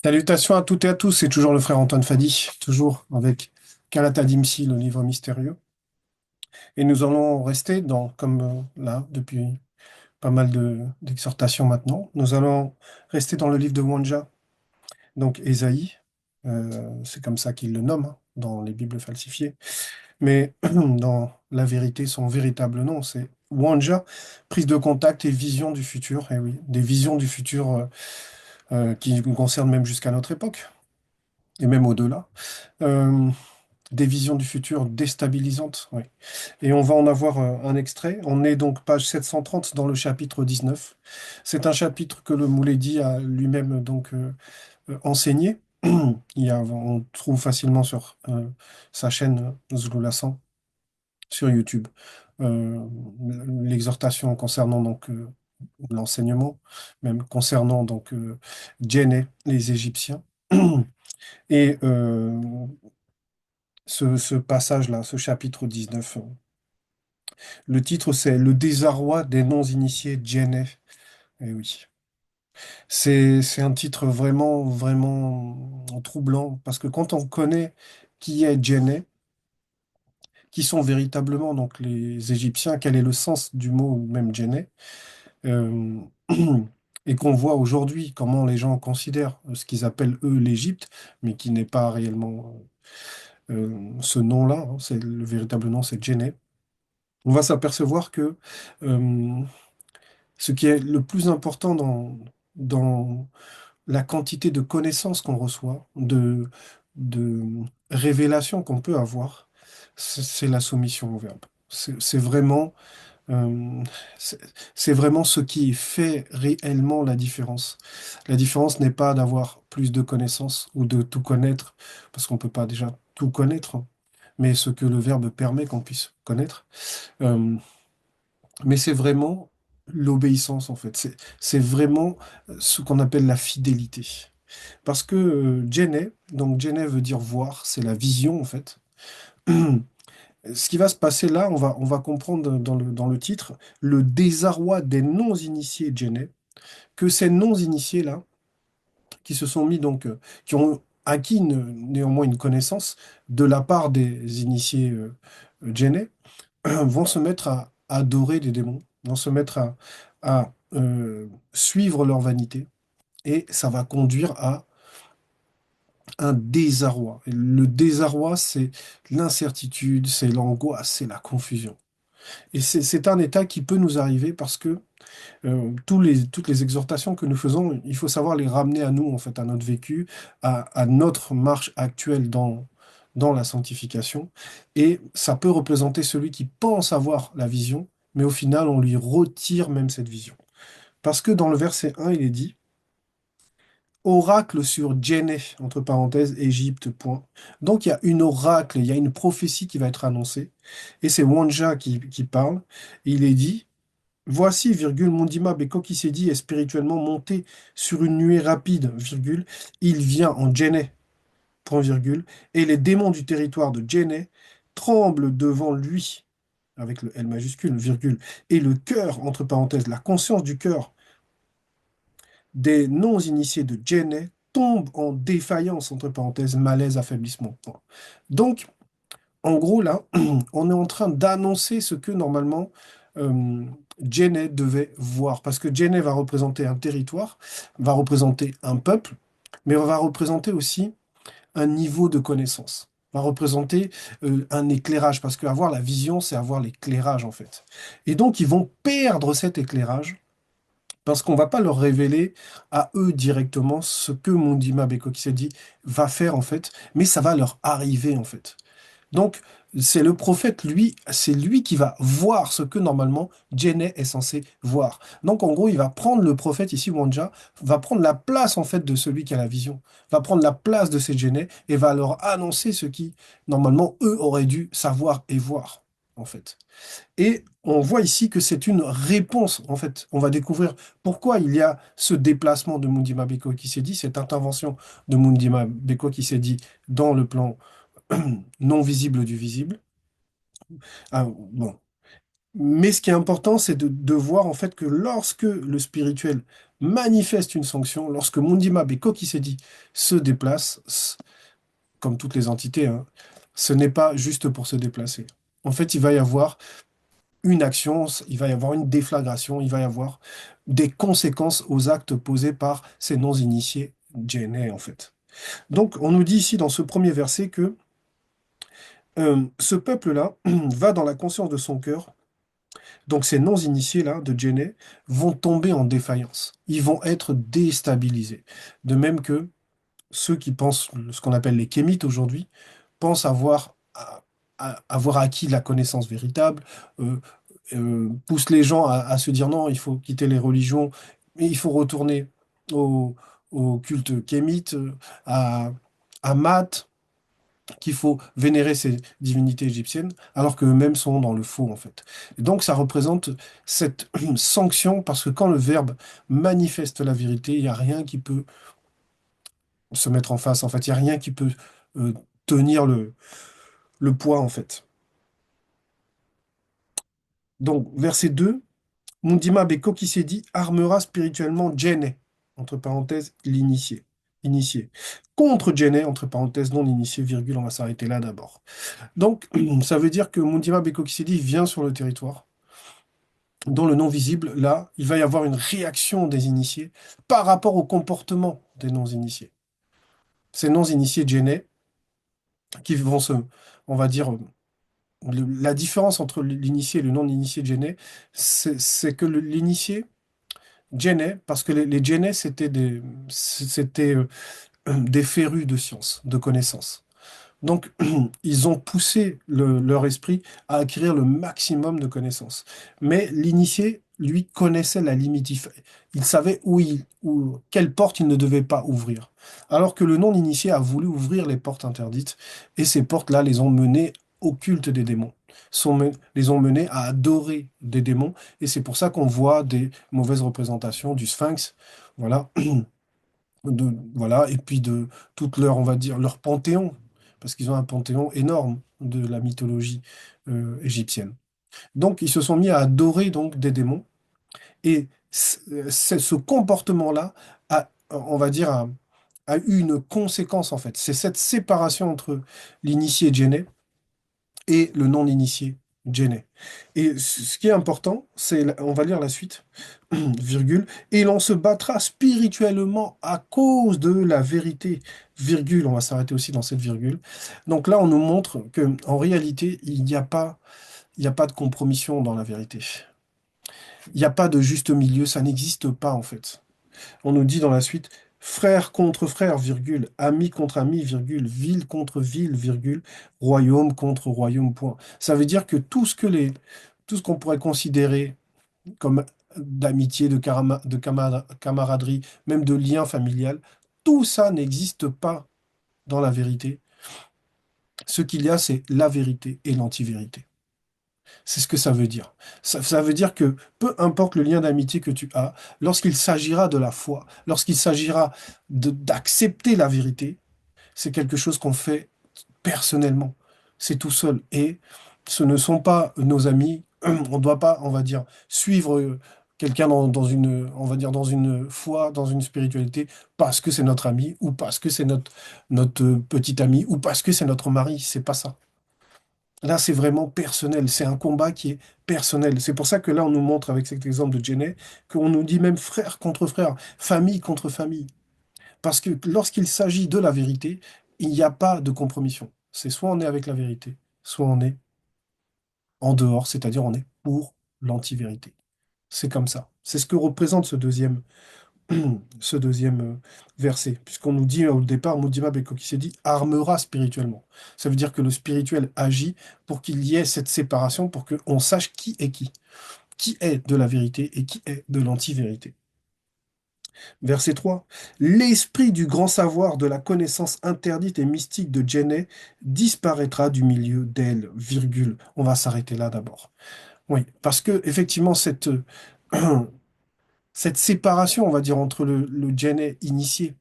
Salutations à toutes et à tous, c'est toujours le frère Antoine Fadi, toujours avec Kalata Dimsi, le livre mystérieux. Et nous allons rester comme là, depuis pas mal d'exhortations maintenant, nous allons rester dans le livre de Wanja, donc Ésaïe, c'est comme ça qu'il le nomme hein, dans les Bibles falsifiées. Mais dans la vérité, son véritable nom, c'est Wanja, prise de contact et vision du futur. Et oui, des visions du futur qui nous concernent même jusqu'à notre époque, et même au-delà. Euh, Des visions du futur déstabilisantes, oui. Et on va en avoir un extrait. On est donc page 730 dans le chapitre 19. C'est un chapitre que le Mouledi a lui-même donc enseigné. On trouve facilement sur sa chaîne Zloulassan sur YouTube l'exhortation concernant donc l'enseignement, même concernant donc Djenné, les Égyptiens. Et ce passage-là, ce chapitre 19. Le titre, c'est Le désarroi des non-initiés Djenné. Eh oui. C'est un titre vraiment, vraiment troublant parce que quand on connaît qui est Djenné, qui sont véritablement donc les Égyptiens, quel est le sens du mot même Djenné, euh, et qu'on voit aujourd'hui comment les gens considèrent ce qu'ils appellent eux l'Égypte, mais qui n'est pas réellement ce nom-là, hein, le véritable nom, c'est Djenné. On va s'apercevoir que euh, ce qui est le plus important dans la quantité de connaissances qu'on reçoit, de révélations qu'on peut avoir, c'est la soumission au verbe. C'est vraiment, euh, c'est c'est vraiment ce qui fait réellement la différence. La différence n'est pas d'avoir plus de connaissances ou de tout connaître, parce qu'on ne peut pas déjà tout connaître, hein, mais ce que le verbe permet qu'on puisse connaître. Euh, mais c'est vraiment l'obéissance, en fait. C'est vraiment ce qu'on appelle la fidélité. Parce que Djenné, donc Djenné veut dire voir, c'est la vision, en fait. Ce qui va se passer là, on va comprendre dans le titre, le désarroi des non-initiés Djenné, que ces non-initiés là, qui se sont mis donc, qui ont acquis néanmoins une connaissance de la part des initiés Djenné, vont se mettre à adorer des démons, vont se mettre à suivre leur vanité, et ça va conduire à un désarroi. Et le désarroi, c'est l'incertitude, c'est l'angoisse, c'est la confusion. Et c'est un état qui peut nous arriver parce que toutes les exhortations que nous faisons, il faut savoir les ramener à nous, en fait, à notre vécu, à notre marche actuelle dans la sanctification. Et ça peut représenter celui qui pense avoir la vision, mais au final, on lui retire même cette vision. Parce que dans le verset 1, il est dit, oracle sur Djenné, entre parenthèses, Égypte, point. Donc il y a une oracle, il y a une prophétie qui va être annoncée. Et c'est Wanja qui parle. Il est dit, voici, virgule, Mondima Beko qui s'est dit est spirituellement monté sur une nuée rapide, virgule, il vient en Djenné, point virgule, et les démons du territoire de Djenné tremblent devant lui, avec le L majuscule, virgule, et le cœur, entre parenthèses, la conscience du cœur des non-initiés de Djenné tombe en défaillance, entre parenthèses, malaise, affaiblissement, point. Donc, en gros, là, on est en train d'annoncer ce que normalement Djenné devait voir. Parce que Djenné va représenter un territoire, va représenter un peuple, mais va représenter aussi un niveau de connaissance, va représenter un éclairage. Parce qu'avoir la vision, c'est avoir l'éclairage, en fait. Et donc, ils vont perdre cet éclairage parce qu'on va pas leur révéler à eux directement ce que Mundima Beko Kisedi va faire, en fait, mais ça va leur arriver, en fait. Donc, c'est le prophète, lui, c'est lui qui va voir ce que normalement Djenné est censé voir. Donc, en gros, il va prendre le prophète ici, Wanja, va prendre la place en fait de celui qui a la vision, va prendre la place de ces Djenné et va leur annoncer ce qui, normalement, eux auraient dû savoir et voir, en fait. Et on voit ici que c'est une réponse, en fait. On va découvrir pourquoi il y a ce déplacement de Mundima Beko qui s'est dit, cette intervention de Mundima Beko qui s'est dit dans le plan non visible du visible. Ah, bon. Mais ce qui est important, c'est de voir en fait que lorsque le spirituel manifeste une sanction, lorsque Mundimab et Kokisedi se déplacent, comme toutes les entités, hein, ce n'est pas juste pour se déplacer. En fait, il va y avoir une action, il va y avoir une déflagration, il va y avoir des conséquences aux actes posés par ces non-initiés DNA, en fait. Donc, on nous dit ici dans ce premier verset que ce peuple-là va dans la conscience de son cœur. Donc, ces non-initiés-là de DNA vont tomber en défaillance. Ils vont être déstabilisés. De même que ceux qui pensent, ce qu'on appelle les kémites aujourd'hui, pensent avoir acquis la connaissance véritable, euh, poussent les gens à se dire non, il faut quitter les religions, mais il faut retourner au, au culte kémite, à Math, qu'il faut vénérer ces divinités égyptiennes, alors qu'eux-mêmes sont dans le faux, en fait. Et donc, ça représente cette sanction, parce que quand le Verbe manifeste la vérité, il n'y a rien qui peut se mettre en face. En fait, il n'y a rien qui peut euh, tenir le poids, en fait. Donc, verset 2, Mundima Beko qui s'est dit armera spirituellement Djenne, entre parenthèses, l'initié. Initié. Contre Djenne, entre parenthèses, non initié, virgule, on va s'arrêter là d'abord. Donc, ça veut dire que Mundima Beko qui s'est dit vient sur le territoire. Dans le non visible, là, il va y avoir une réaction des initiés par rapport au comportement des non-initiés. Ces non-initiés Djenne qui vont se, on va dire, la différence entre l'initié et le non-initié Djenne, c'est que l'initié Djenne, parce que les Djenne, c'était des férus de science, de connaissances. Donc, ils ont poussé leur esprit à acquérir le maximum de connaissances. Mais l'initié, lui, connaissait la limite. Il savait quelle porte il ne devait pas ouvrir. Alors que le non-initié a voulu ouvrir les portes interdites, et ces portes-là les ont menés au culte des démons, les ont menés à adorer des démons, et c'est pour ça qu'on voit des mauvaises représentations du Sphinx. Voilà, voilà, et puis de toute leur, on va dire, leur panthéon, parce qu'ils ont un panthéon énorme de la mythologie égyptienne. Donc, ils se sont mis à adorer donc des démons, et ce comportement-là a, on va dire, a eu une conséquence en fait. C'est cette séparation entre l'initié Djenne et le non-initié Djenne. Et ce qui est important, c'est, on va lire la suite, virgule, et l'on se battra spirituellement à cause de la vérité, virgule, on va s'arrêter aussi dans cette virgule. Donc là, on nous montre que en réalité, il n'y a pas de compromission dans la vérité. Il n'y a pas de juste milieu, ça n'existe pas en fait. On nous dit dans la suite, frère contre frère, virgule, ami contre ami, virgule, ville contre ville, virgule, royaume contre royaume, point. Ça veut dire que tout ce qu'on pourrait considérer comme d'amitié, de camaraderie, même de lien familial, tout ça n'existe pas dans la vérité. Ce qu'il y a, c'est la vérité et l'antivérité. C'est ce que ça veut dire. Ça veut dire que peu importe le lien d'amitié que tu as, lorsqu'il s'agira de la foi, lorsqu'il s'agira d'accepter la vérité, c'est quelque chose qu'on fait personnellement. C'est tout seul. Et ce ne sont pas nos amis. On ne doit pas, on va dire, suivre quelqu'un dans une, on va dire, dans une foi, dans une spiritualité, parce que c'est notre ami, ou parce que c'est notre petit ami, ou parce que c'est notre mari. C'est pas ça. Là, c'est vraiment personnel. C'est un combat qui est personnel. C'est pour ça que là, on nous montre avec cet exemple de Jenny qu'on nous dit même frère contre frère, famille contre famille. Parce que lorsqu'il s'agit de la vérité, il n'y a pas de compromission. C'est soit on est avec la vérité, soit on est en dehors, c'est-à-dire on est pour l'anti-vérité. C'est comme ça. C'est ce que représente ce deuxième verset, puisqu'on nous dit au départ, Moudima Beko qui s'est dit armera spirituellement. Ça veut dire que le spirituel agit pour qu'il y ait cette séparation, pour qu'on sache qui est de la vérité et qui est de l'anti-vérité. Verset 3. L'esprit du grand savoir de la connaissance interdite et mystique de Djenné disparaîtra du milieu d'elle, virgule. On va s'arrêter là d'abord. Oui, parce que effectivement, cette séparation, on va dire, entre le Djenné initié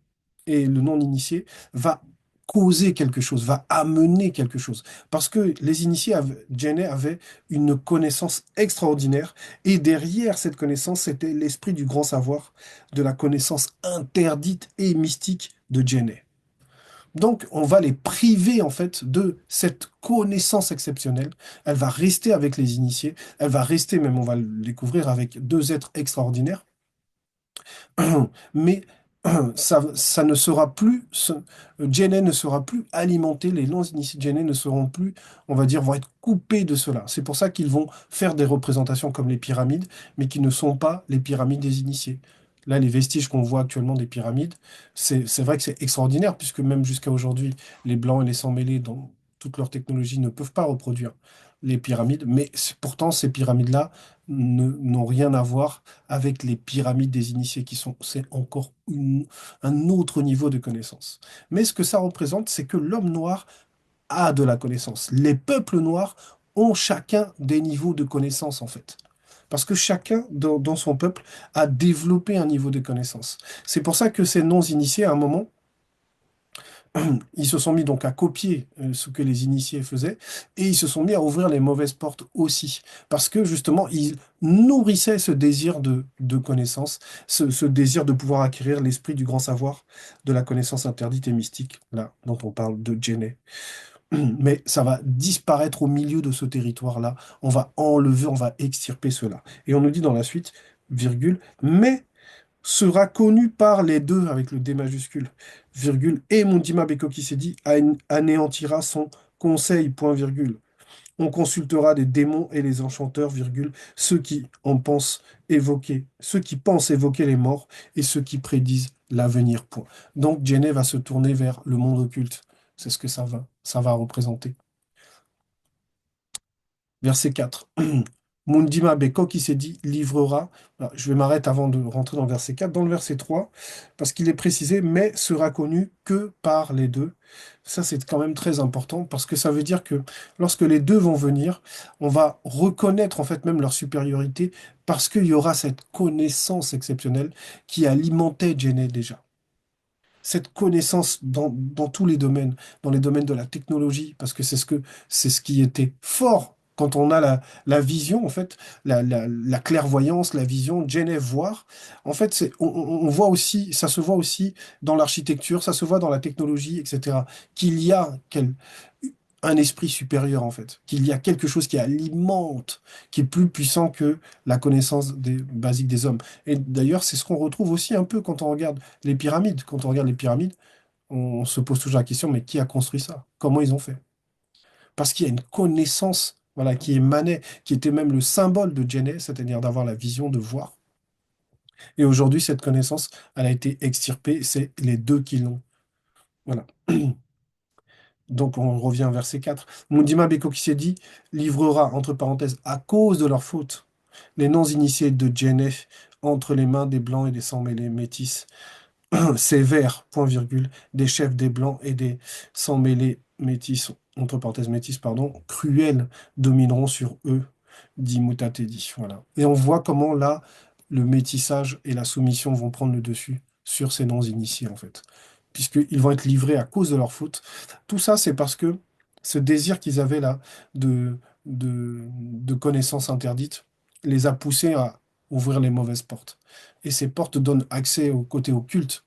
et le non-initié va causer quelque chose, va amener quelque chose. Parce que les initiés, Djenne avait une connaissance extraordinaire, et derrière cette connaissance, c'était l'esprit du grand savoir, de la connaissance interdite et mystique de Djenne. Donc, on va les priver en fait de cette connaissance exceptionnelle. Elle va rester avec les initiés, elle va rester même, on va le découvrir, avec deux êtres extraordinaires. Mais ça ne sera plus, Djenne ne sera plus alimenté, les non-initiés Djenne ne seront plus, on va dire, vont être coupés de cela. C'est pour ça qu'ils vont faire des représentations comme les pyramides, mais qui ne sont pas les pyramides des initiés. Là, les vestiges qu'on voit actuellement des pyramides, c'est vrai que c'est extraordinaire, puisque même jusqu'à aujourd'hui, les Blancs et les Sans-Mêlés, dans toute leur technologie, ne peuvent pas reproduire les pyramides, mais pourtant, ces pyramides-là n'ont rien à voir avec les pyramides des initiés c'est encore un autre niveau de connaissance. Mais ce que ça représente, c'est que l'homme noir a de la connaissance. Les peuples noirs ont chacun des niveaux de connaissance, en fait. Parce que chacun, dans son peuple, a développé un niveau de connaissance. C'est pour ça que ces non-initiés, à un moment, ils se sont mis donc à copier ce que les initiés faisaient, et ils se sont mis à ouvrir les mauvaises portes aussi, parce que justement, ils nourrissaient ce désir de connaissance, ce désir de pouvoir acquérir l'esprit du grand savoir, de la connaissance interdite et mystique, là, dont on parle de Djenné. Mais ça va disparaître au milieu de ce territoire-là, on va enlever, on va extirper cela. Et on nous dit dans la suite, virgule, mais sera connu par les deux avec le D majuscule, virgule, et Mundima Beko Kisedi anéantira son conseil, point virgule. On consultera les démons et les enchanteurs, virgule, ceux qui pensent évoquer les morts et ceux qui prédisent l'avenir, point. Donc Djenne va se tourner vers le monde occulte. C'est ce que ça va représenter. Verset 4. Mundima Beko qui s'est dit livrera. Alors, je vais m'arrêter avant de rentrer dans le verset 4. Dans le verset 3, parce qu'il est précisé, mais sera connu que par les deux. Ça, c'est quand même très important parce que ça veut dire que lorsque les deux vont venir, on va reconnaître en fait même leur supériorité parce qu'il y aura cette connaissance exceptionnelle qui alimentait Djenne déjà, cette connaissance dans tous les domaines, dans les domaines de la technologie, parce que c'est ce qui était fort quand on a la vision, en fait, la clairvoyance, la vision, Genève voir. En fait, on voit aussi, ça se voit aussi dans l'architecture, ça se voit dans la technologie, etc. Qu'il y a un esprit supérieur, en fait, qu'il y a quelque chose qui alimente, qui est plus puissant que la connaissance basique des hommes. Et d'ailleurs, c'est ce qu'on retrouve aussi un peu quand on regarde les pyramides. Quand on regarde les pyramides, on se pose toujours la question, mais qui a construit ça? Comment ils ont fait? Parce qu'il y a une connaissance, voilà, qui émanait, qui était même le symbole de Djenné, c'est-à-dire d'avoir la vision, de voir. Et aujourd'hui, cette connaissance, elle a été extirpée, c'est les deux qui l'ont. Voilà. Donc on revient au verset 4. Mundima Beko qui s'est dit livrera, entre parenthèses, à cause de leur faute, les non-initiés de Djenné entre les mains des blancs et des sans-mêlés métis sévères, point virgule, des chefs des blancs et des sans-mêlés métis, entre parenthèses métis, pardon, cruels domineront sur eux, dit Mutatedi. Voilà. Et on voit comment là, le métissage et la soumission vont prendre le dessus sur ces non-initiés, en fait, puisqu'ils vont être livrés à cause de leur faute. Tout ça, c'est parce que ce désir qu'ils avaient là de connaissances interdites les a poussés à ouvrir les mauvaises portes. Et ces portes donnent accès au côté occulte.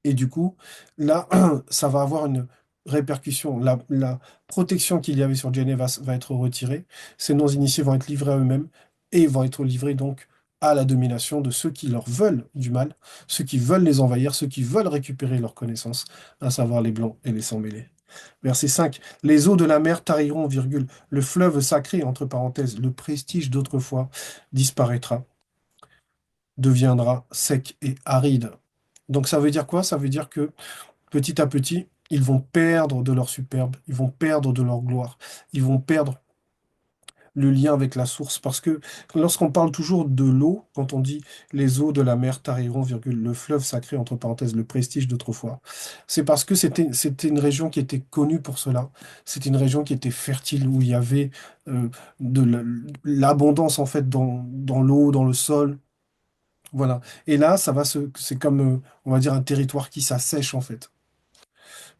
Et du coup, là, ça va avoir une répercussion. La protection qu'il y avait sur Genève va être retirée. Ces non-initiés vont être livrés à eux-mêmes et vont être livrés donc à la domination de ceux qui leur veulent du mal, ceux qui veulent les envahir, ceux qui veulent récupérer leurs connaissances, à savoir les Blancs et les Sans-Mêlés. Verset 5. Les eaux de la mer tariront, virgule, le fleuve sacré, entre parenthèses, le prestige d'autrefois disparaîtra, deviendra sec et aride. Donc ça veut dire quoi? Ça veut dire que petit à petit, ils vont perdre de leur superbe, ils vont perdre de leur gloire, ils vont perdre le lien avec la source. Parce que lorsqu'on parle toujours de l'eau, quand on dit les eaux de la mer tariront, virgule, le fleuve sacré, entre parenthèses, le prestige d'autrefois, c'est parce que c'était une région qui était connue pour cela. C'était une région qui était fertile, où il y avait euh, de l'abondance en fait dans l'eau, dans le sol. Voilà. Et là, c'est comme, on va dire, un territoire qui s'assèche en fait.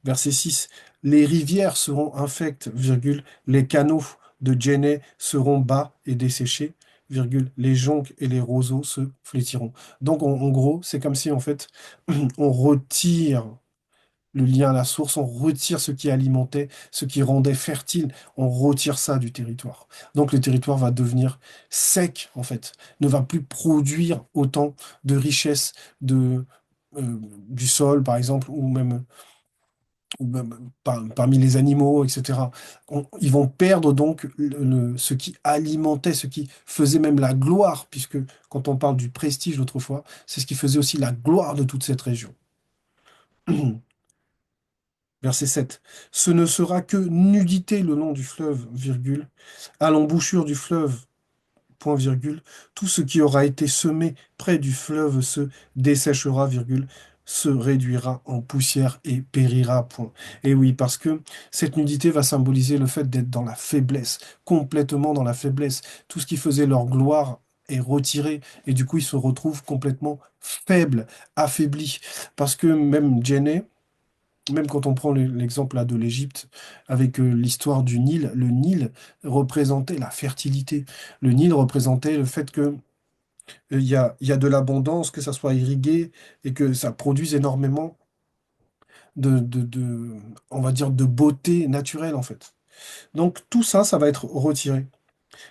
Verset 6, les rivières seront infectes, virgule, les canaux de Djenné seront bas et desséchés, virgule, les joncs et les roseaux se flétiront. Donc, en gros, c'est comme si, en fait, on retire le lien à la source, on retire ce qui alimentait, ce qui rendait fertile, on retire ça du territoire. Donc, le territoire va devenir sec, en fait, ne va plus produire autant de richesses du sol, par exemple, ou même parmi les animaux, etc. Ils vont perdre donc ce qui alimentait, ce qui faisait même la gloire, puisque quand on parle du prestige l'autre fois, c'est ce qui faisait aussi la gloire de toute cette région. Verset 7. Ce ne sera que nudité le long du fleuve, virgule, à l'embouchure du fleuve, point virgule, tout ce qui aura été semé près du fleuve se desséchera, virgule, se réduira en poussière et périra, point. Et oui, parce que cette nudité va symboliser le fait d'être dans la faiblesse, complètement dans la faiblesse. Tout ce qui faisait leur gloire est retiré, et du coup, ils se retrouvent complètement faibles, affaiblis. Parce que même Djenné, même quand on prend l'exemple là de l'Égypte avec l'histoire du Nil, le Nil représentait la fertilité. Le Nil représentait le fait que il y a de l'abondance, que ça soit irrigué et que ça produise énormément de, on va dire, de beauté naturelle en fait. Donc tout ça, ça va être retiré.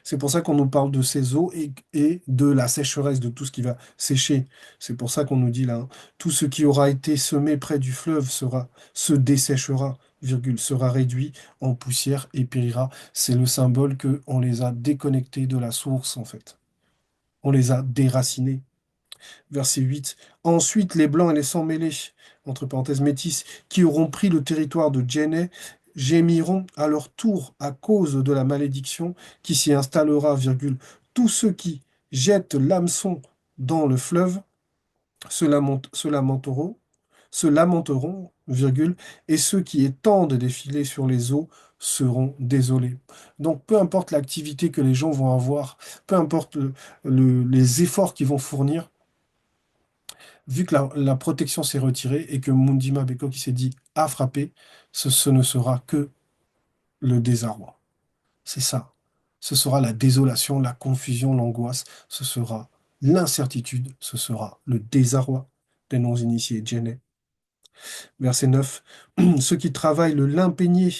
C'est pour ça qu'on nous parle de ces eaux et de la sécheresse, de tout ce qui va sécher. C'est pour ça qu'on nous dit là, hein, tout ce qui aura été semé près du fleuve se desséchera, virgule, sera réduit en poussière et périra. C'est le symbole que on les a déconnectés de la source, en fait. On les a déracinés. Verset 8. Ensuite, les Blancs et les sans-mêlés, entre parenthèses métis, qui auront pris le territoire de Djenné, gémiront à leur tour à cause de la malédiction qui s'y installera, virgule. Tous ceux qui jettent l'hameçon dans le fleuve se lamenteront, virgule, et ceux qui étendent des filets sur les eaux seront désolés. Donc, peu importe l'activité que les gens vont avoir, peu importe les efforts qu'ils vont fournir, vu que la protection s'est retirée et que Mundima Beko qui s'est dit a frappé, ce ne sera que le désarroi. C'est ça. Ce sera la désolation, la confusion, l'angoisse. Ce sera l'incertitude. Ce sera le désarroi des non-initiés. Djenné. Verset 9. Ceux qui travaillent le lin peigné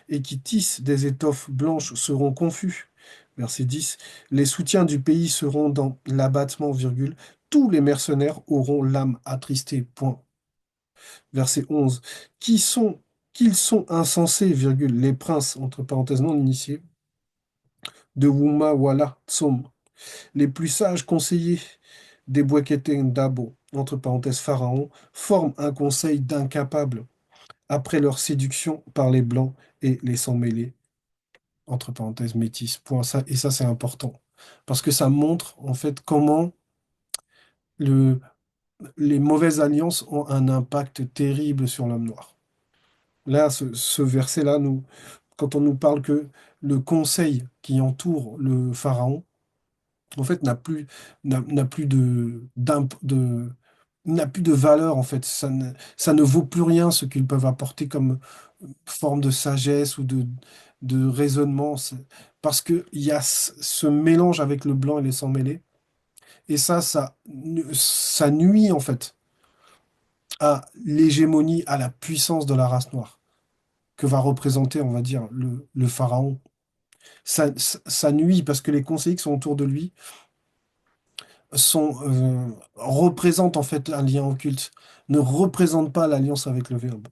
et qui tissent des étoffes blanches seront confus. Verset 10. Les soutiens du pays seront dans l'abattement, virgule. Tous les mercenaires auront l'âme attristée. Point. Verset 11. Qui sont, qu'ils sont insensés, virgule, les princes, entre parenthèses non initiés, de Wuma Wala Tsom, les plus sages conseillers des Bouekete Ndabo, entre parenthèses pharaon, forment un conseil d'incapables après leur séduction par les blancs et les sans-mêlés, entre parenthèses métis. Point ça, et ça c'est important, parce que ça montre en fait comment le, les mauvaises alliances ont un impact terrible sur l'homme noir. Là, ce verset-là, quand on nous parle que le conseil qui entoure le pharaon, en fait, n'a plus n'a plus de valeur, en fait. Ça ne vaut plus rien ce qu'ils peuvent apporter comme forme de sagesse ou de raisonnement. Parce qu'il y a ce mélange avec le blanc et les sans-mêlés. Et ça nuit, en fait, à l'hégémonie, à la puissance de la race noire que va représenter, on va dire, le pharaon. Ça nuit parce que les conseillers qui sont autour de lui représentent en fait un lien occulte, ne représentent pas l'alliance avec le Verbe.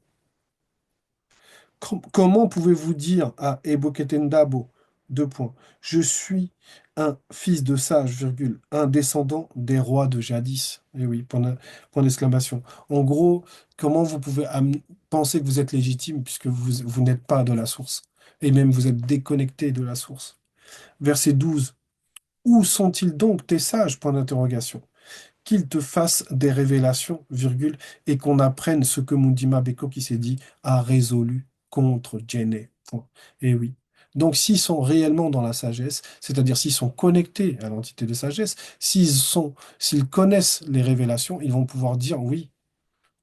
Comment pouvez-vous dire à Eboketendabo, deux points, je suis un fils de sage, virgule, un descendant des rois de jadis. Eh oui, point d'exclamation. En gros, comment vous pouvez penser que vous êtes légitime puisque vous n'êtes pas de la source, et même vous êtes déconnecté de la source. Verset 12. Où sont-ils donc tes sages? Point d'interrogation. Qu'ils te fassent des révélations, virgule, et qu'on apprenne ce que Mundima Beko qui s'est dit a résolu contre Djenné. Point. Et oui. Donc s'ils sont réellement dans la sagesse, c'est-à-dire s'ils sont connectés à l'entité de sagesse, s'ils connaissent les révélations, ils vont pouvoir dire oui,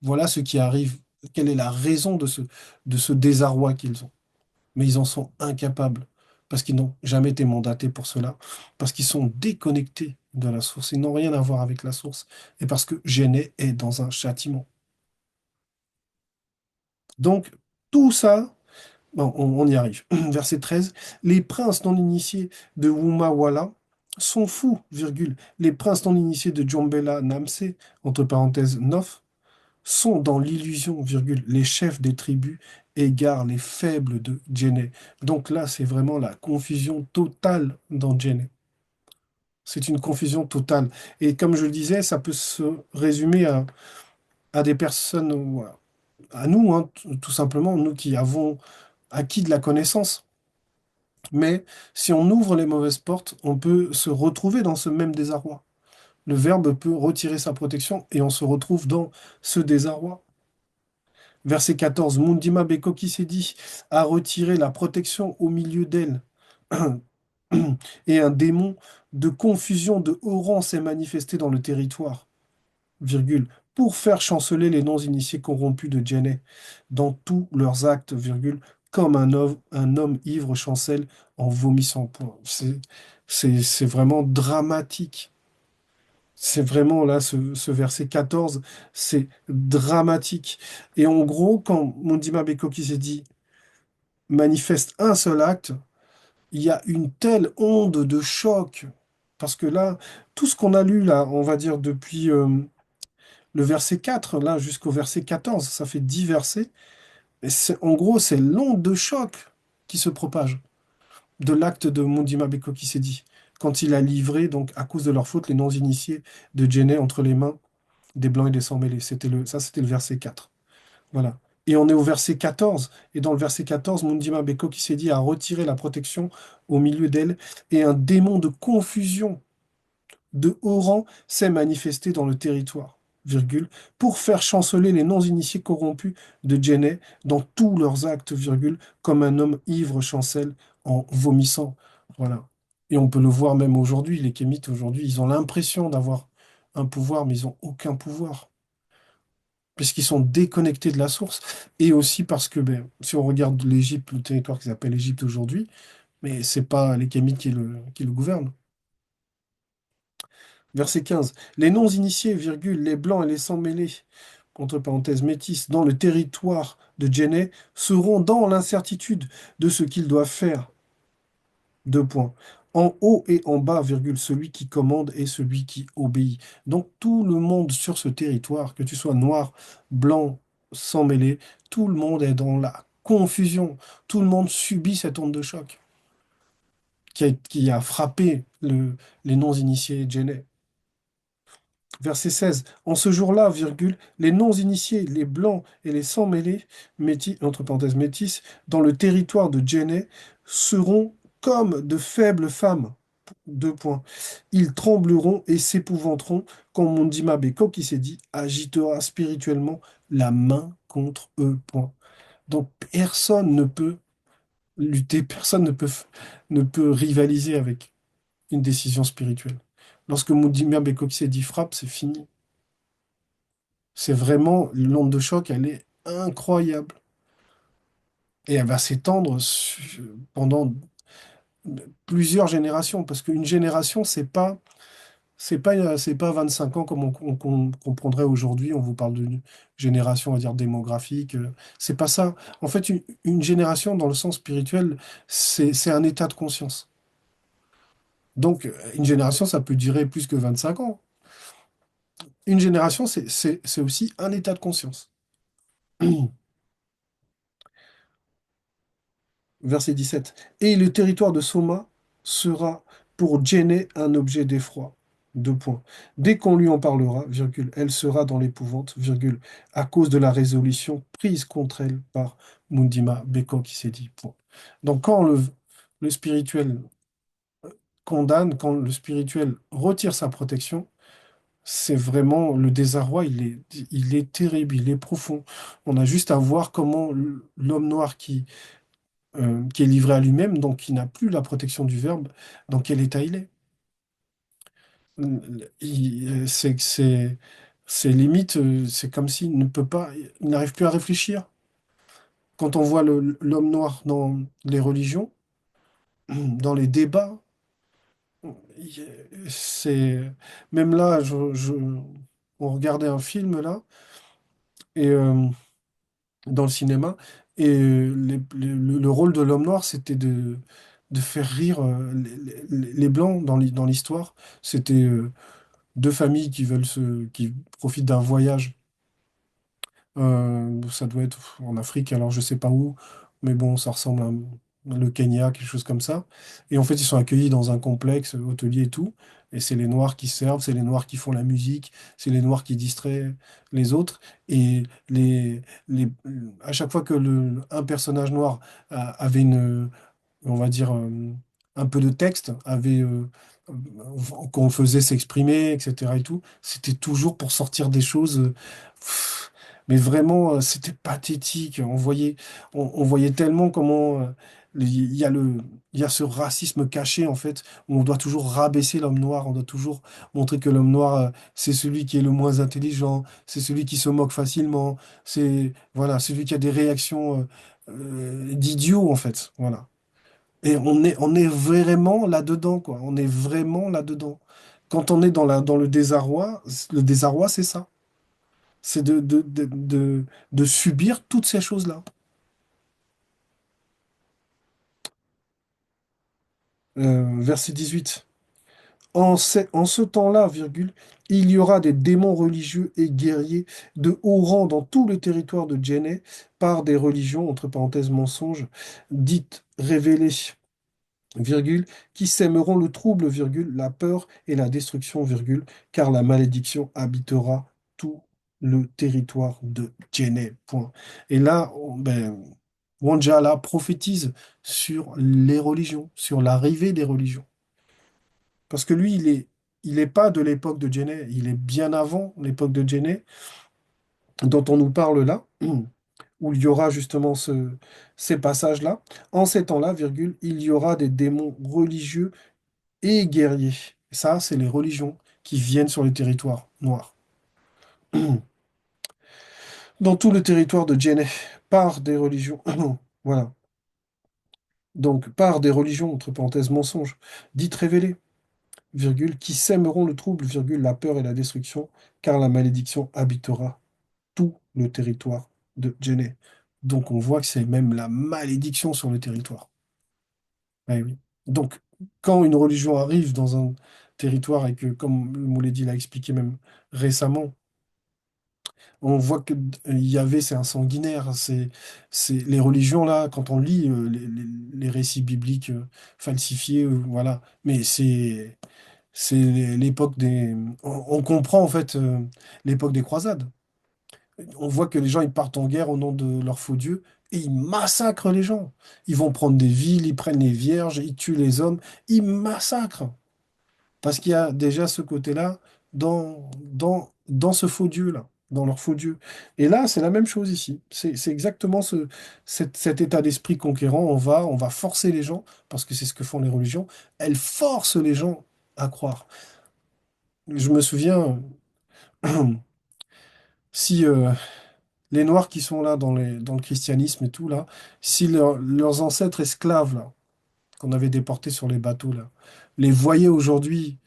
voilà ce qui arrive quelle est la raison de ce désarroi qu'ils ont. Mais ils en sont incapables, parce qu'ils n'ont jamais été mandatés pour cela, parce qu'ils sont déconnectés de la source, ils n'ont rien à voir avec la source, et parce que Gennet est dans un châtiment. Donc, tout ça, bon, on y arrive. Verset 13. Les princes non initiés de Wumawala sont fous, virgule. Les princes non initiés de Djombela Namse, entre parenthèses 9, sont dans l'illusion, virgule. Les chefs des tribus égarent les faibles de Djenné. Donc là, c'est vraiment la confusion totale dans Djenné. C'est une confusion totale. Et comme je le disais, ça peut se résumer à des personnes, ou à nous, hein, tout simplement, nous qui avons acquis de la connaissance. Mais si on ouvre les mauvaises portes, on peut se retrouver dans ce même désarroi. Le Verbe peut retirer sa protection et on se retrouve dans ce désarroi. Verset 14, Mundima Beko qui s'est dit a retiré la protection au milieu d'elle. Et un démon de confusion de haut rang s'est manifesté dans le territoire, virgule, pour faire chanceler les non-initiés corrompus de Djenné dans tous leurs actes, virgule, comme un homme ivre chancelle en vomissant. Point. C'est vraiment dramatique. C'est vraiment là, ce verset 14, c'est dramatique. Et en gros, quand Mondima Beko qui s'est dit manifeste un seul acte, il y a une telle onde de choc. Parce que là, tout ce qu'on a lu là, on va dire depuis le verset 4 là, jusqu'au verset 14, ça fait 10 versets. Et en gros, c'est l'onde de choc qui se propage de l'acte de Mondima Beko qui s'est dit. Quand il a livré, donc à cause de leur faute, les non-initiés de Djenné entre les mains des blancs et des sans-mêlés. Ça, c'était le verset 4. Voilà. Et on est au verset 14. Et dans le verset 14, Mundima Beko qui s'est dit a retiré la protection au milieu d'elle. Et un démon de confusion de haut rang s'est manifesté dans le territoire, virgule, pour faire chanceler les non-initiés corrompus de Djenné dans tous leurs actes, virgule, comme un homme ivre chancelle en vomissant. Voilà. Et on peut le voir même aujourd'hui, les kémites aujourd'hui, ils ont l'impression d'avoir un pouvoir, mais ils n'ont aucun pouvoir puisqu'ils sont déconnectés de la source, et aussi parce que ben, si on regarde l'Égypte, le territoire qu'ils appellent l'Égypte aujourd'hui, mais c'est pas les Kémites qui le gouvernent. Verset 15. Les non-initiés, virgule, les blancs et les sans-mêlés, entre parenthèses métis, dans le territoire de Djenné, seront dans l'incertitude de ce qu'ils doivent faire. Deux points. En haut et en bas, virgule, celui qui commande et celui qui obéit. Donc tout le monde sur ce territoire, que tu sois noir, blanc, sans mêler, tout le monde est dans la confusion. Tout le monde subit cette onde de choc qui a frappé les non-initiés djennais. Verset 16. En ce jour-là, virgule, les non-initiés, les blancs et les sans-mêlés, entre parenthèses métis, dans le territoire de Djenné, seront comme de faibles femmes. Deux points. Ils trembleront et s'épouvanteront quand Mondima Beko, qui s'est dit, agitera spirituellement la main contre eux. Point. Donc personne ne peut lutter, personne ne peut rivaliser avec une décision spirituelle. Lorsque Mondima Beko, qui s'est dit, frappe, c'est fini. C'est vraiment, l'onde de choc, elle est incroyable. Et elle va s'étendre pendant plusieurs générations, parce qu'une génération, c'est pas 25 ans comme on comprendrait aujourd'hui. On vous parle d'une génération, on va dire, démographique. C'est pas ça. En fait, une génération, dans le sens spirituel, c'est un état de conscience. Donc, une génération, ça peut durer plus que 25 ans. Une génération, c'est aussi un état de conscience. Verset 17. Et le territoire de Soma sera pour Djenné un objet d'effroi. Deux points. Dès qu'on lui en parlera, virgule, elle sera dans l'épouvante, virgule, à cause de la résolution prise contre elle par Mundima Beko qui s'est dit. Point. Donc quand le spirituel condamne, quand le spirituel retire sa protection, c'est vraiment le désarroi, il est terrible, il est profond. On a juste à voir comment l'homme noir qui est livré à lui-même, donc qui n'a plus la protection du verbe, dans quel état il est. C'est C'est limite, c'est comme s'il ne peut pas, il n'arrive plus à réfléchir. Quand on voit l'homme noir dans les religions, dans les débats, c'est même là, on regardait un film là et dans le cinéma et le rôle de l'homme noir, c'était de faire rire les blancs dans l'histoire. C'était deux familles qui profitent d'un voyage. Ça doit être en Afrique, alors je sais pas où, mais bon, ça ressemble à le Kenya, quelque chose comme ça. Et en fait, ils sont accueillis dans un complexe hôtelier et tout. Et c'est les Noirs qui servent, c'est les Noirs qui font la musique, c'est les Noirs qui distraient les autres. Et les, à chaque fois que un personnage noir avait on va dire, un peu de texte, qu'on faisait s'exprimer, etc. et tout, c'était toujours pour sortir des choses. Pff, mais vraiment, c'était pathétique. On voyait tellement comment il y a il y a ce racisme caché, en fait, où on doit toujours rabaisser l'homme noir, on doit toujours montrer que l'homme noir, c'est celui qui est le moins intelligent, c'est celui qui se moque facilement, c'est voilà, celui qui a des réactions d'idiot, en fait. Voilà. Et on est vraiment là-dedans, quoi. On est vraiment là-dedans. Quand on est dans le désarroi, c'est ça. C'est de subir toutes ces choses-là. Verset 18. En ce temps-là, virgule, il y aura des démons religieux et guerriers de haut rang dans tout le territoire de Djenné par des religions, entre parenthèses mensonges, dites révélées virgule, qui sèmeront le trouble, virgule, la peur et la destruction, virgule, car la malédiction habitera tout le territoire de Djenné. Point. Et là, Wanjala prophétise sur les religions, sur l'arrivée des religions. Parce que lui, il est pas de l'époque de Djenné, il est bien avant l'époque de Djenné, dont on nous parle là, où il y aura justement ces passages-là. En ces temps-là, virgule, il y aura des démons religieux et guerriers. Ça, c'est les religions qui viennent sur le territoire noir. Dans tout le territoire de Djenné, par des religions. Voilà. Donc, par des religions, entre parenthèses, mensonges, dites révélées, virgule, qui sèmeront le trouble, virgule, la peur et la destruction, car la malédiction habitera tout le territoire de Djenné. Donc, on voit que c'est même la malédiction sur le territoire. Eh oui. Donc, quand une religion arrive dans un territoire et que, comme le Mouledi l'a expliqué même récemment, on voit que Yahvé, c'est un sanguinaire. Les religions, là, quand on lit les récits bibliques falsifiés, voilà. Mais c'est l'époque des... on comprend, en fait, l'époque des croisades. On voit que les gens, ils partent en guerre au nom de leur faux Dieu et ils massacrent les gens. Ils vont prendre des villes, ils prennent les vierges, ils tuent les hommes, ils massacrent. Parce qu'il y a déjà ce côté-là dans ce faux Dieu-là, dans leur faux Dieu. Et là, c'est la même chose ici. C'est exactement cet état d'esprit conquérant. On va forcer les gens, parce que c'est ce que font les religions, elles forcent les gens à croire. Je me souviens, si les Noirs qui sont là dans le christianisme et tout, là, si leurs ancêtres esclaves, là, qu'on avait déportés sur les bateaux, là, les voyaient aujourd'hui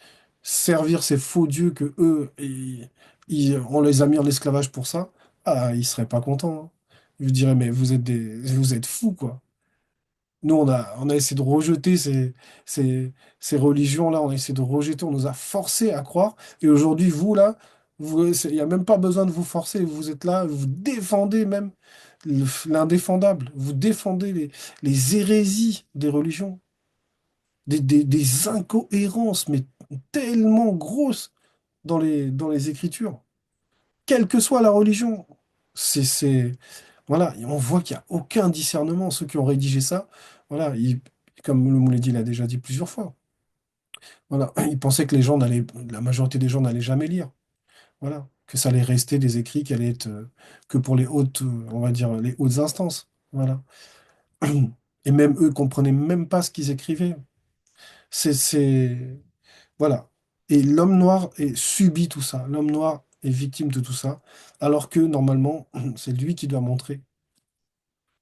servir ces faux dieux que eux, on les a mis en esclavage pour ça, ah, ils seraient pas contents. Hein. Ils vous diraient, mais vous êtes fous, quoi. Nous, on a essayé de rejeter ces religions-là, on a essayé de rejeter, on nous a forcés à croire. Et aujourd'hui, vous, là, il n'y a même pas besoin de vous forcer. Vous êtes là, vous défendez même l'indéfendable. Vous défendez les hérésies des religions, des incohérences, mais tellement grosses dans les Écritures. Quelle que soit la religion. Voilà, et on voit qu'il n'y a aucun discernement. Ceux qui ont rédigé ça, voilà, comme le Mouledi l'a déjà dit plusieurs fois, voilà, ils pensaient que la majorité des gens n'allaient jamais lire. Voilà, que ça allait rester des écrits qui allaient être que pour les hautes, on va dire, les hautes instances. Voilà. Et même eux comprenaient même pas ce qu'ils écrivaient. C'est, voilà. Et l'homme noir subit tout ça. L'homme noir est victime de tout ça, alors que normalement, c'est lui qui doit montrer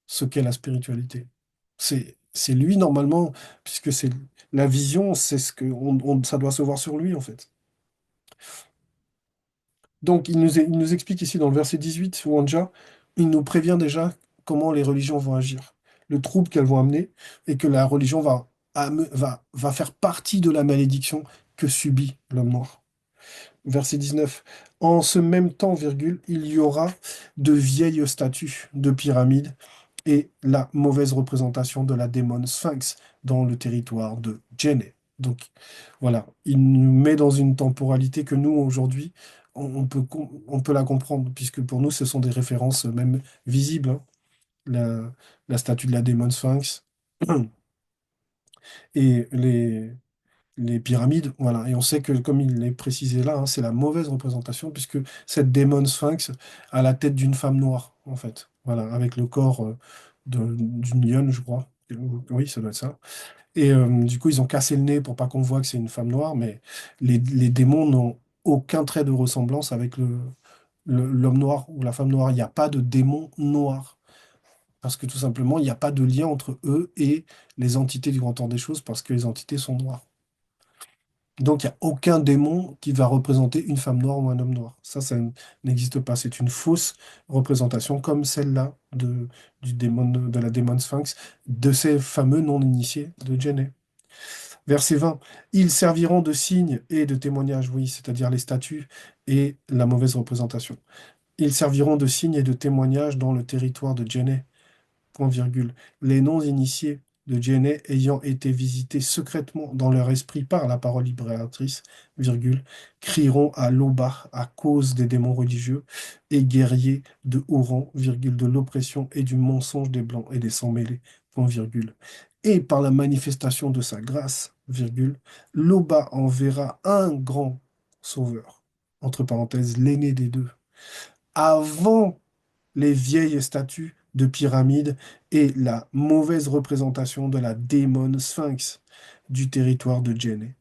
ce qu'est la spiritualité. C'est lui normalement, puisque c'est la vision, c'est ce que ça doit se voir sur lui en fait. Donc il nous explique ici dans le verset 18, Wanja, il nous prévient déjà comment les religions vont agir, le trouble qu'elles vont amener, et que la religion va faire partie de la malédiction que subit l'homme noir. Verset 19. En ce même temps, virgule, il y aura de vieilles statues de pyramides et la mauvaise représentation de la démon Sphinx dans le territoire de Djenné. Donc voilà, il nous met dans une temporalité que nous, aujourd'hui, on peut la comprendre, puisque pour nous, ce sont des références même visibles, hein. La statue de la démon Sphinx et les pyramides, voilà. Et on sait que, comme il est précisé là, hein, c'est la mauvaise représentation, puisque cette démon Sphinx a la tête d'une femme noire, en fait. Voilà, avec le corps d'une lionne, je crois. Oui, ça doit être ça. Et du coup, ils ont cassé le nez pour pas qu'on voit que c'est une femme noire, mais les démons n'ont aucun trait de ressemblance avec l'homme noir ou la femme noire. Il n'y a pas de démon noir. Parce que tout simplement, il n'y a pas de lien entre eux et les entités du grand ordre des choses, parce que les entités sont noires. Donc, il n'y a aucun démon qui va représenter une femme noire ou un homme noir. Ça n'existe pas. C'est une fausse représentation comme celle-là du démon, de la démon Sphinx, de ces fameux non-initiés de Djenné. Verset 20. Ils serviront de signes et de témoignages, oui, c'est-à-dire les statues et la mauvaise représentation. Ils serviront de signes et de témoignages dans le territoire de Djenné, point virgule. Les non-initiés de Djenné ayant été visités secrètement dans leur esprit par la parole libératrice, virgule, crieront à l'Oba à cause des démons religieux et guerriers de haut rang, virgule, de l'oppression et du mensonge des blancs et des sans-mêlés, point virgule. Et par la manifestation de sa grâce, virgule, l'Oba enverra un grand sauveur, entre parenthèses, l'aîné des deux, avant les vieilles statues de pyramides et la mauvaise représentation de la démon sphinx du territoire de Djenné,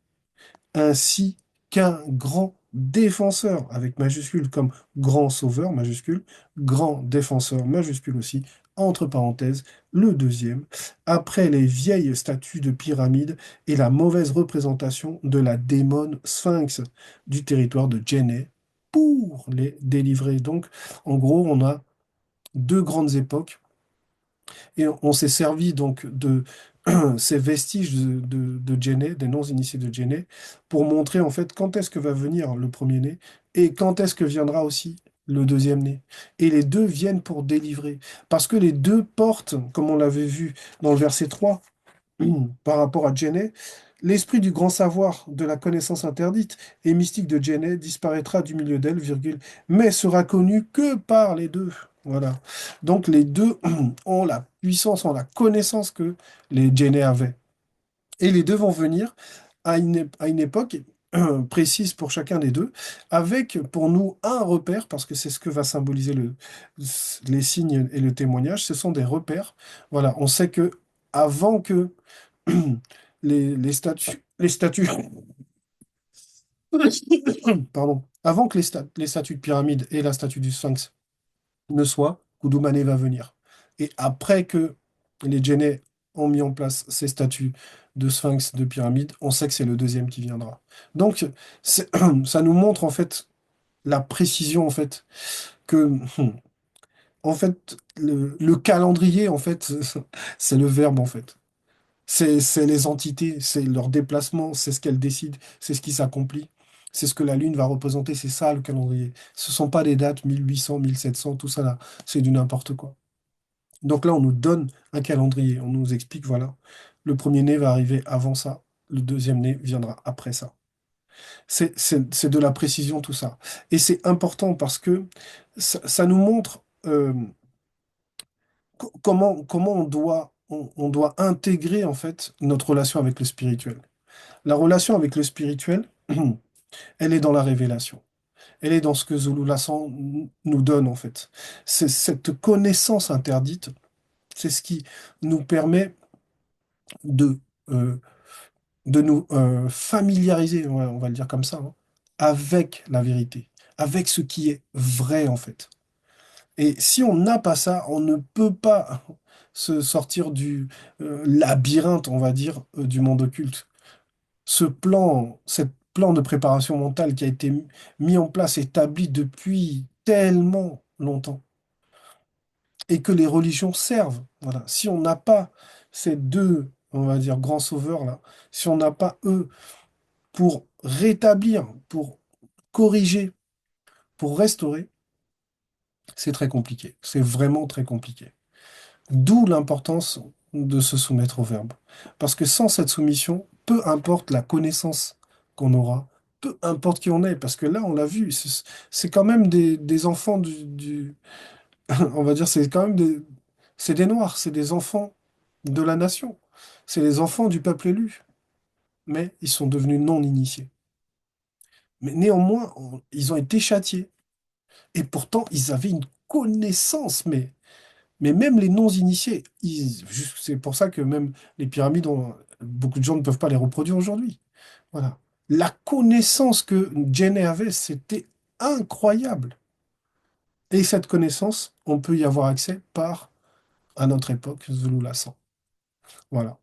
ainsi qu'un grand défenseur, avec majuscule, comme grand sauveur, majuscule, grand défenseur, majuscule aussi, entre parenthèses, le deuxième, après les vieilles statues de pyramides et la mauvaise représentation de la démon sphinx du territoire de Djenné, pour les délivrer. Donc, en gros, on a deux grandes époques et on s'est servi donc de ces vestiges de Djenné, des noms initiés de Djenné, pour montrer en fait quand est-ce que va venir le premier-né et quand est-ce que viendra aussi le deuxième-né. Et les deux viennent pour délivrer. Parce que les deux portent, comme on l'avait vu dans le verset 3, par rapport à Djenné, l'esprit du grand savoir, de la connaissance interdite et mystique de Djenné disparaîtra du milieu d'elle, virgule, mais sera connu que par les deux. Voilà. Donc les deux ont la puissance, ont la connaissance que les Djenné avaient. Et les deux vont venir à une époque précise pour chacun des deux, avec pour nous un repère, parce que c'est ce que va symboliser les signes et le témoignage, ce sont des repères. Voilà, on sait que avant que les statues, pardon, avant que les statues de pyramide et la statue du Sphinx ne soient, Koudoumane va venir. Et après que les Djennés ont mis en place ces statues de Sphinx, de pyramide, on sait que c'est le deuxième qui viendra. Donc, ça nous montre en fait la précision en fait que en fait le calendrier en fait c'est le verbe en fait. C'est les entités, c'est leur déplacement, c'est ce qu'elles décident, c'est ce qui s'accomplit. C'est ce que la Lune va représenter, c'est ça le calendrier. Ce ne sont pas des dates 1800, 1700, tout ça là, c'est du n'importe quoi. Donc là, on nous donne un calendrier, on nous explique, voilà, le premier-né va arriver avant ça, le deuxième-né viendra après ça. C'est de la précision, tout ça. Et c'est important parce que ça nous montre comment on doit intégrer en fait notre relation avec le spirituel. La relation avec le spirituel, elle est dans la révélation. Elle est dans ce que Zulu Lassan nous donne en fait. C'est cette connaissance interdite, c'est ce qui nous permet de, euh, de nous familiariser, ouais, on va le dire comme ça, hein, avec la vérité, avec ce qui est vrai en fait. Et si on n'a pas ça, on ne peut pas se sortir du labyrinthe, on va dire, du monde occulte. Ce plan de préparation mentale qui a été mis en place, établi depuis tellement longtemps, et que les religions servent. Voilà. Si on n'a pas ces deux, on va dire, grands sauveurs là, si on n'a pas eux pour rétablir, pour corriger, pour restaurer, c'est très compliqué. C'est vraiment très compliqué. D'où l'importance de se soumettre au Verbe. Parce que sans cette soumission, peu importe la connaissance qu'on aura, peu importe qui on est, parce que là, on l'a vu, c'est quand même des enfants on va dire, c'est des Noirs, c'est des enfants de la nation, c'est les enfants du peuple élu, mais ils sont devenus non initiés. Mais néanmoins, ils ont été châtiés. Et pourtant, ils avaient une connaissance, mais même les non-initiés, c'est pour ça que même les pyramides, beaucoup de gens ne peuvent pas les reproduire aujourd'hui. Voilà. La connaissance que Jenny avait, c'était incroyable. Et cette connaissance, on peut y avoir accès par, à notre époque, Zulu Lassan. Voilà.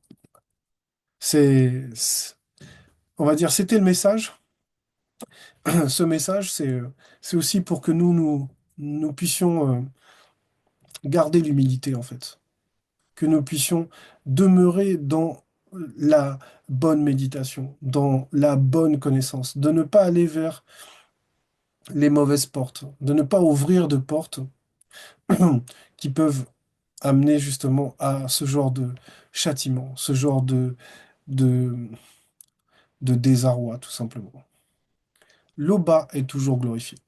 On va dire, c'était le message. Ce message, c'est aussi pour que nous puissions garder l'humilité, en fait. Que nous puissions demeurer dans la bonne méditation, dans la bonne connaissance, de ne pas aller vers les mauvaises portes, de ne pas ouvrir de portes qui peuvent amener justement à ce genre de châtiment, ce genre de, de désarroi, tout simplement. L'Oba est toujours glorifié.